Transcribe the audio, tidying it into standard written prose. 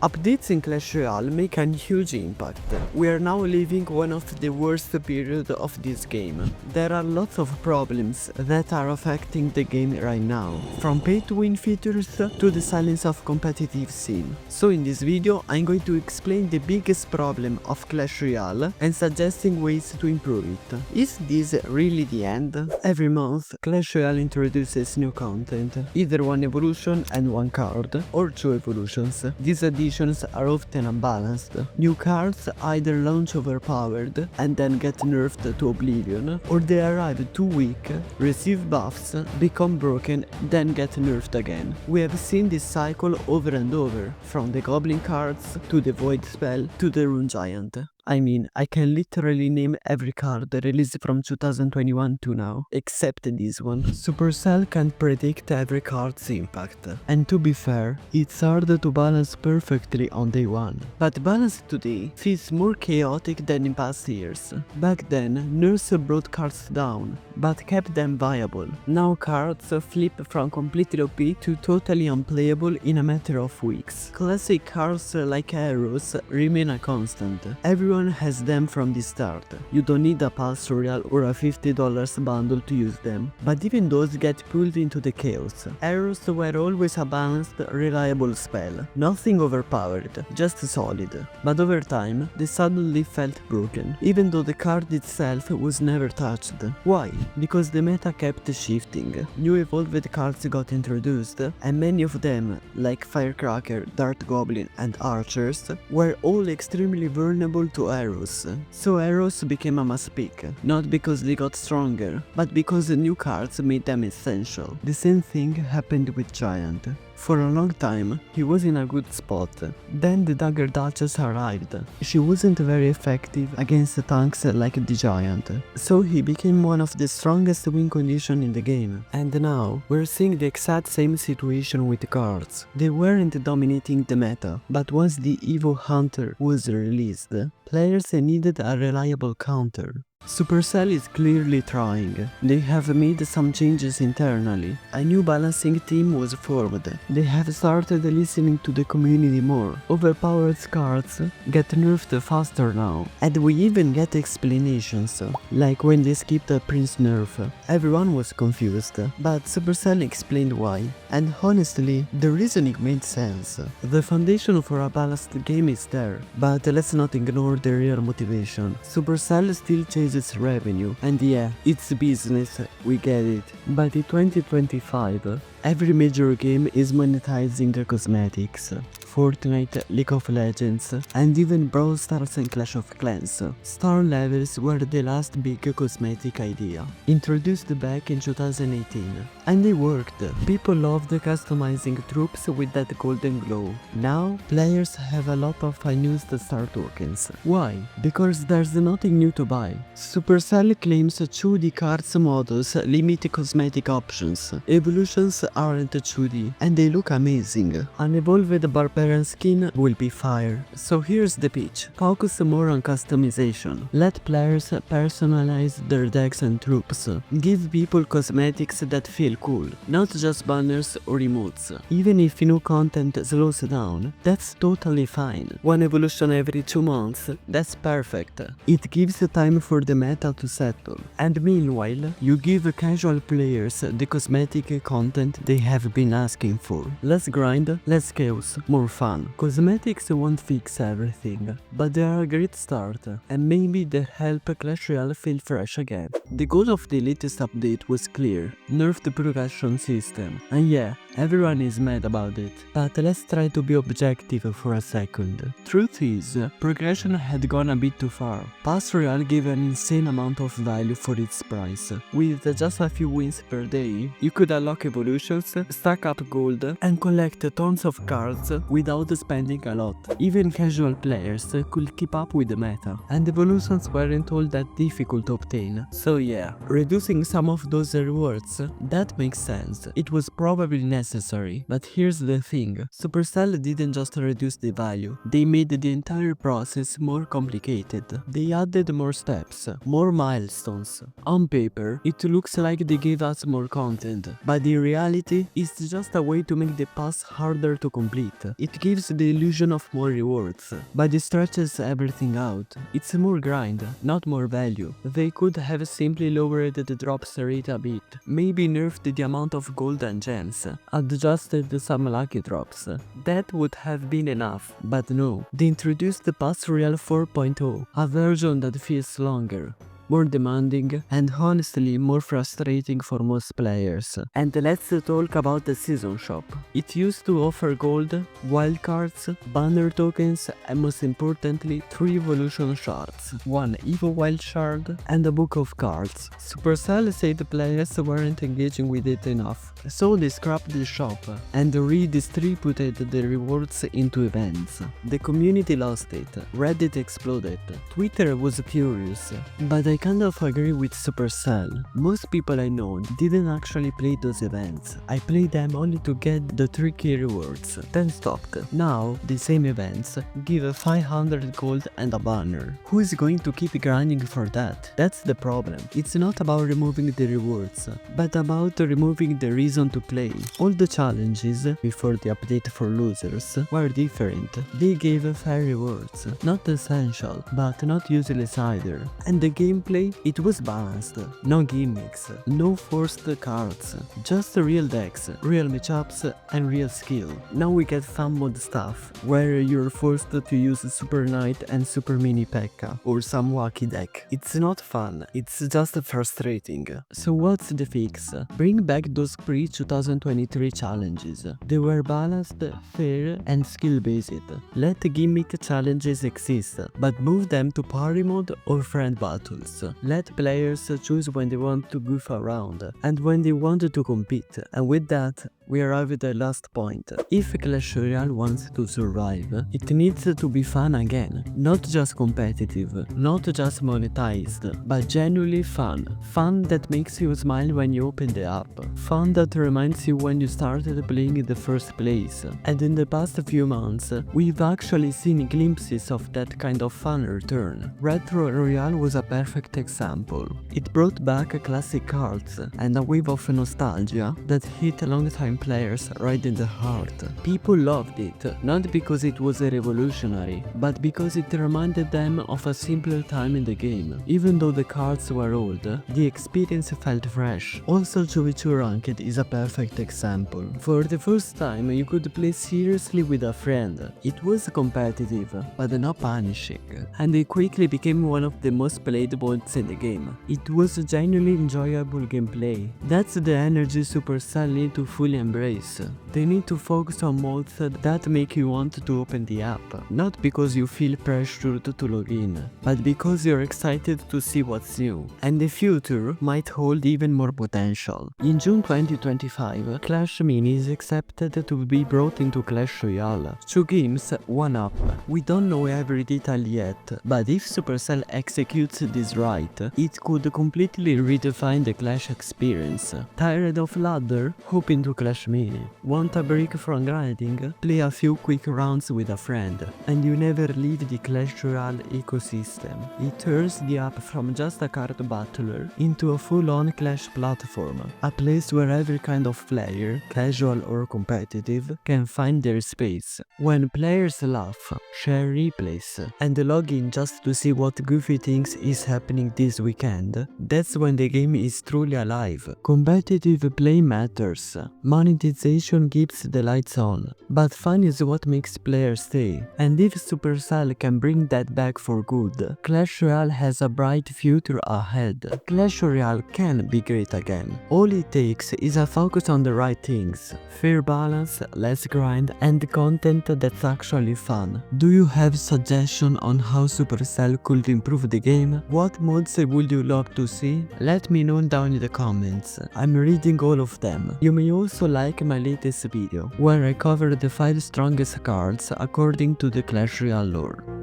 Updates in Clash Royale make a huge impact. We are now living one of the worst periods of this game. There are lots of problems that are affecting the game right now, from pay-to-win features to the silence of competitive scene. So in this video I'm going to explain the biggest problem of Clash Royale and suggesting ways to improve it. Is this really the end? Every month Clash Royale introduces new content, either one evolution and one card, or two evolutions. These additions are often unbalanced. New cards either launch overpowered and then get nerfed to oblivion, or they arrive too weak, receive buffs, become broken, then get nerfed again. We have seen this cycle over and over, from the Goblin cards to the Void spell to the Rune Giant. I mean, I can literally name every card released from 2021 to now, except this one. Supercell can't predict every card's impact, and to be fair, it's hard to balance perfectly on day one. But balance today feels more chaotic than in past years. Back then, nerfs brought cards down, but kept them viable. Now cards flip from completely OP to totally unplayable in a matter of weeks. Classic cards like arrows remain a constant. Everyone has them from the start. You don't need a Pulse Royale or a $50 bundle to use them, but even those get pulled into the chaos. Arrows were always a balanced, reliable spell. Nothing overpowered, just solid. But over time, they suddenly felt broken, even though the card itself was never touched. Why? Because the meta kept shifting. New evolved cards got introduced, and many of them, like Firecracker, Dart Goblin, and Archers, were all extremely vulnerable to arrows. So arrows became a must pick, not because they got stronger, but because the new cards made them essential. The same thing happened with Giant. For a long time, he was in a good spot. Then the Dagger Duchess arrived. She wasn't very effective against tanks like the Giant, so he became one of the strongest win conditions in the game. And now, we're seeing the exact same situation with cards. They weren't dominating the meta, but once the Evo Hunter was released, players needed a reliable counter. Supercell is clearly trying. They have made some changes internally. A new balancing team was formed. They have started listening to the community more. Overpowered cards get nerfed faster now. And we even get explanations, like when they skipped the Prince nerf. Everyone was confused, but Supercell explained why. And honestly, the reasoning made sense. The foundation for a balanced game is there, but let's not ignore the real motivation. Supercell still chases revenue, and yeah, it's business, we get it. But in 2025, every major game is monetizing their cosmetics. Fortnite, League of Legends, and even Brawl Stars and Clash of Clans. Star levels were the last big cosmetic idea, introduced back in 2018. And they worked. People loved customizing troops with that golden glow. Now, players have a lot of unused star tokens. Why? Because there's nothing new to buy. Supercell claims 2D cards models limit cosmetic options. Evolutions aren't 2D, and they look amazing. An evolved barbarian skin will be fire. So here's the pitch. Focus more on customization. Let players personalize their decks and troops. Give people cosmetics that feel cool, not just banners or emotes. Even if new content slows down, that's totally fine. One evolution every 2 months, that's perfect. It gives time for the meta to settle. And meanwhile, you give casual players the cosmetic content they have been asking for. Less grind, less chaos, more fun. Cosmetics won't fix everything, but they are a great start, and maybe they help Clash Royale feel fresh again. The goal of the latest update was clear: nerf the progression system. And yeah, everyone is mad about it, but let's try to be objective for a second. Truth is, progression had gone a bit too far. Pulse Royale gave an insane amount of value for its price. With just a few wins per day, you could unlock evolutions, stack up gold, and collect tons of cards without spending a lot. Even casual players could keep up with the meta, and evolutions weren't all that difficult to obtain. So yeah, reducing some of those rewards, that makes sense. It was probably necessary. necessary. But here's the thing, Supercell didn't just reduce the value, they made the entire process more complicated. They added more steps, more milestones. On paper, it looks like they gave us more content, but in reality, it's just a way to make the pass harder to complete. It gives the illusion of more rewards, but it stretches everything out. It's more grind, not more value. They could have simply lowered the drops rate a bit, maybe nerfed the amount of gold and gems, adjusted some lucky drops. That would have been enough, but no. They introduced the Pass Royale 4.0, a version that feels longer, more demanding, and honestly more frustrating for most players. And let's talk about the season shop. It used to offer gold, wildcards, banner tokens, and most importantly 3 evolution shards, 1 Evo wild shard, and a book of cards. Supercell said the players weren't engaging with it enough, so they scrapped the shop and redistributed the rewards into events. The community lost it, Reddit exploded, Twitter was furious, but I kind of agree with Supercell. Most people I know didn't actually play those events. I played them only to get the 3 key rewards, then stopped. Now, the same events give 500 gold and a banner. Who is going to keep grinding for that? That's the problem. It's not about removing the rewards, but about removing the reason to play. All the challenges before the update for losers were different. They gave fair rewards, not essential, but not useless either. And the gameplay, it was balanced. No gimmicks, no forced cards, just real decks, real matchups, and real skill. Now we get fun mode stuff, where you're forced to use Super Knight and Super Mini P.E.K.K.A. or some wacky deck. It's not fun, it's just frustrating. So what's the fix? Bring back those pre-2023 challenges. They were balanced, fair, and skill-based. Let gimmick challenges exist, but move them to party mode or friend battles. Let players choose when they want to goof around and when they want to compete. And with that, we arrive at the last point. If Clash Royale wants to survive, it needs to be fun again. Not just competitive, not just monetized, but genuinely fun. Fun that makes you smile when you open the app. Fun that reminds you when you started playing in the first place. And in the past few months, we've actually seen glimpses of that kind of fun return. Retro Royale was a perfect example. It brought back classic cards and a wave of nostalgia that hit long-time players right in the heart. People loved it, not because it was revolutionary, but because it reminded them of a simpler time in the game. Even though the cards were old, the experience felt fresh. Also, 2v2 Ranked is a perfect example. For the first time, you could play seriously with a friend. It was competitive, but not punishing, and it quickly became one of the most played modes in the game. It was a genuinely enjoyable gameplay. That's the energy Supercell need to fully embrace. They need to focus on modes that make you want to open the app, not because you feel pressured to log in, but because you're excited to see what's new. And the future might hold even more potential. In June 2025, Clash Mini is expected to be brought into Clash Royale. 2 games, 1 app. We don't know every detail yet, but if Supercell executes this right, it could completely redefine the Clash experience. Tired of ladder? Hop into Clash Mini. Want a break from grinding? Play a few quick rounds with a friend, and you never leave the Clash Royale ecosystem. It turns the app from just a card battler into a full-on Clash platform, a place where every kind of player, casual or competitive, can find their space. When players laugh, share replays, and log in just to see what goofy things is happening this weekend, that's when the game is truly alive. Competitive play matters. Monetization keeps the lights on, but fun is what makes players stay. And if Supercell can bring that back for good, Clash Royale has a bright future ahead. Clash Royale can be great again. All it takes is a focus on the right things, fair balance, less grind, and content that's actually fun. Do you have suggestions on how Supercell could improve the game? What mods would you love to see? Let me know down in the comments. I'm reading all of them. You may also like my latest video, where I cover the 5 strongest cards according to the Clash Royale lore.